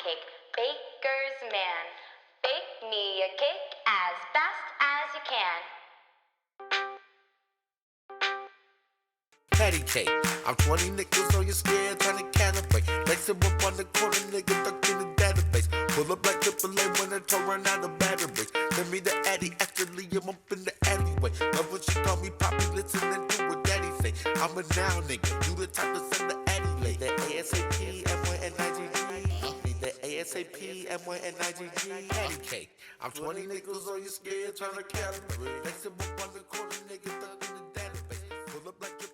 cake. Baker's man, bake me a cake as fast as you can. Patty cake. I'm 20 nickels on your skin, trying to calibrate. Lace them up on the corner, nigga, duck in the database. Pull up like AAA when the tow run out of batteries. Send me the Addy, actually, I'm up in the alleyway. Love when she call me Poppy, listen and do what daddy say. I'm a now nigga, you the type to send the Addy late. That ASAP, M1 and IGG. Need that ASAP, M1 and IGG. Patty cake. I'm 20 nickels on your skin, trying to calibrate. Lace them up on the corner, nigga, duck in the database. Pull up like